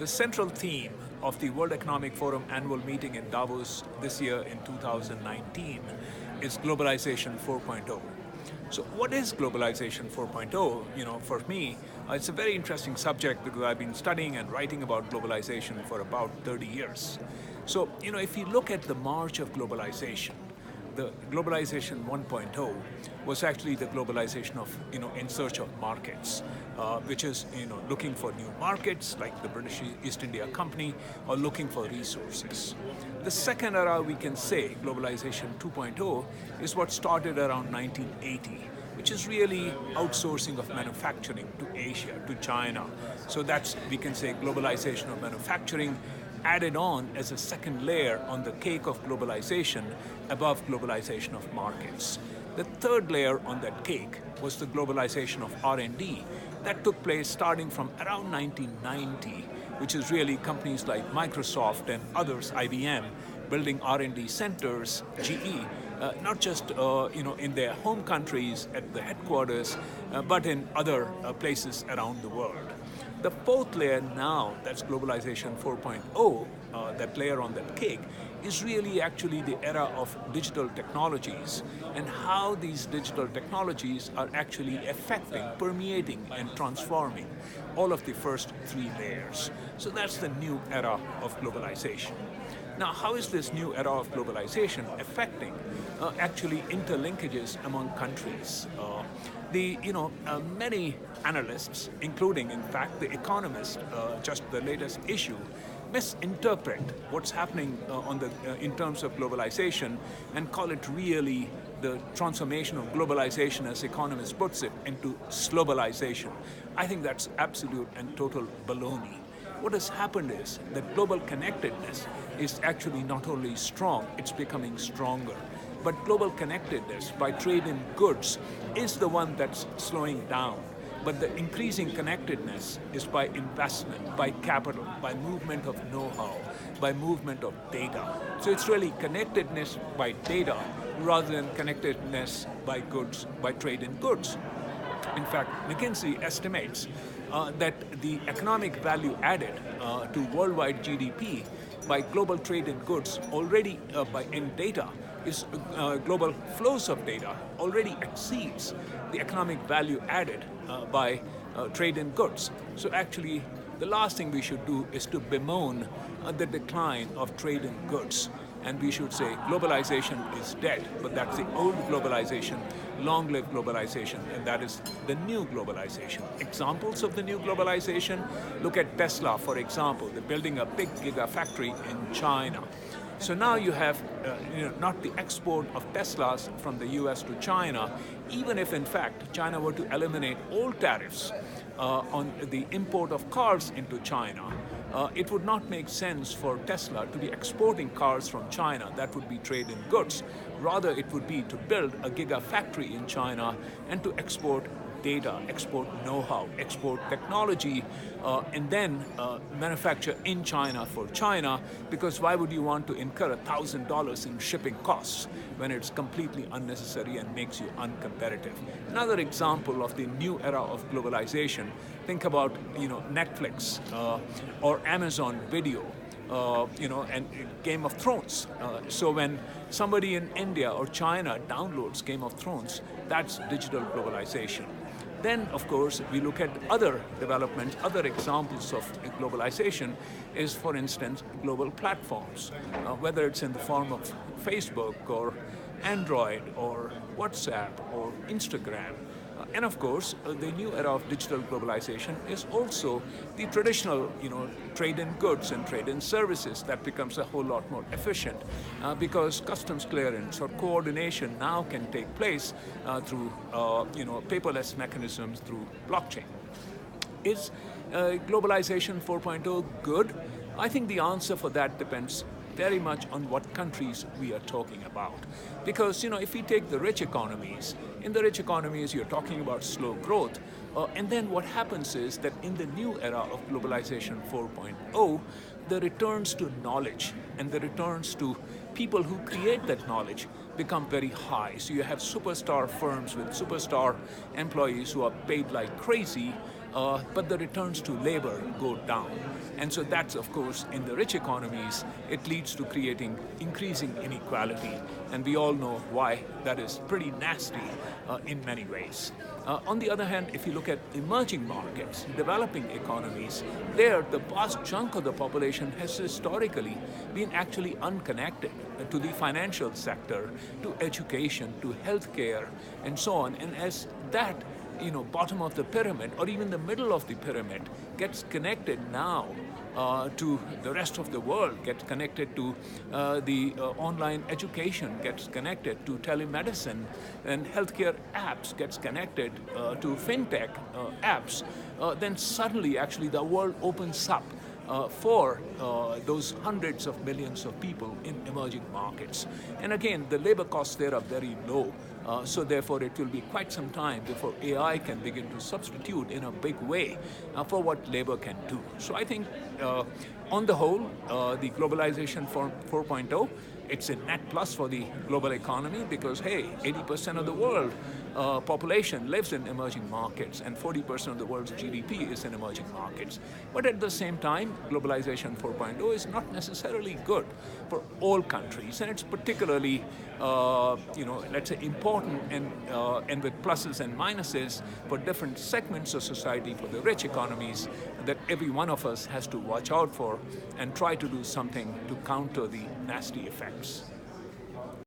The central theme of the World Economic Forum annual meeting in Davos this year in 2019 is Globalization 4.0. So what is Globalization 4.0? For me, it's a very interesting subject because I've been studying and writing about globalization for about 30 years. So, if you look at the march of globalization, the globalization 1.0 was actually the globalization of, in search of markets, which is, looking for new markets like the British East India Company or looking for resources. The second era, we can say, globalization 2.0, is what started around 1980, which is really outsourcing of manufacturing to Asia, to China. So that's, we can say, globalization of manufacturing added on as a second layer on the cake of globalization above globalization of markets. The third layer on that cake was the globalization of R&D that took place starting from around 1990, which is really companies like Microsoft and others, IBM, building R&D centers, GE, not just in their home countries at the headquarters, but in other places around the world. The fourth layer now, that's Globalization 4.0, that layer on that cake, is really actually the era of digital technologies and how these digital technologies are actually affecting, permeating, and transforming all of the first three layers. So that's the new era of globalization. Now, how is this new era of globalization affecting actually interlinkages among countries? Many analysts, including, in fact, The Economist, just the latest issue, misinterpret what's happening in terms of globalization and call it really the transformation of globalization, as Economist puts it, into slobalization. I think that's absolute and total baloney. What has happened is that global connectedness is actually not only strong, it's becoming stronger. But global connectedness by trade in goods is the one that's slowing down. But the increasing connectedness is by investment, by capital, by movement of know-how, by movement of data. So it's really connectedness by data rather than connectedness by goods, by trade in goods. In fact, McKinsey estimates that the economic value added to worldwide GDP by global trade in goods already in data is global flows of data already exceeds the economic value added by trade in goods. So actually, the last thing we should do is to bemoan the decline of trade in goods. And we should say globalization is dead, but that's the old globalization, long live globalization, and that is the new globalization. Examples of the new globalization, look at Tesla, for example. They're building a big gigafactory in China. So now you have not the export of Teslas from the US to China, even if in fact China were to eliminate all tariffs on the import of cars into China. It would not make sense for Tesla to be exporting cars from China. That would be trade in goods. Rather, it would be to build a gigafactory in China and to export data, export know-how, export technology, and then manufacture in China for China, because why would you want to incur $1,000 in shipping costs when it's completely unnecessary and makes you uncompetitive? Another example of the new era of globalization, think about Netflix or Amazon Video. And Game of Thrones. So when somebody in India or China downloads Game of Thrones, that's digital globalization. Then, of course, we look at other developments, other examples of globalization is, for instance, global platforms, whether it's in the form of Facebook or Android or WhatsApp or Instagram. And of course, the new era of digital globalization is also the traditional, trade in goods and trade in services that becomes a whole lot more efficient because customs clearance or coordination now can take place through, paperless mechanisms through blockchain. Is globalization 4.0 good? I think the answer for that depends very much on what countries we are talking about. Because, if we take the rich economies, in the rich economies you're talking about slow growth, and then what happens is that in the new era of globalization 4.0, the returns to knowledge and the returns to people who create that knowledge become very high. So you have superstar firms with superstar employees who are paid like crazy, but the returns to labor go down. And so that's, of course, in the rich economies, it leads to creating increasing inequality. And we all know why that is pretty nasty in many ways. On the other hand, if you look at emerging markets, developing economies, there the vast chunk of the population has historically been actually unconnected to the financial sector, to education, to healthcare, and so on. And as that bottom of the pyramid or even the middle of the pyramid gets connected now to the rest of the world, gets connected to the online education, gets connected to telemedicine, and healthcare apps gets connected to fintech apps, then suddenly actually the world opens up for those hundreds of millions of people in emerging markets. And again, the labor costs there are very low. So therefore, it will be quite some time before AI can begin to substitute in a big way for what labor can do. So I think, on the whole, the Globalization 4.0, it's a net plus for the global economy because, hey, 80% of the world population lives in emerging markets and 40% of the world's GDP is in emerging markets. But at the same time, Globalization 4.0 is not necessarily good for all countries, and it's particularly, let's say, important and with pluses and minuses for different segments of society, for the rich economies, that every one of us has to watch out for and try to do something to counter the nasty effects.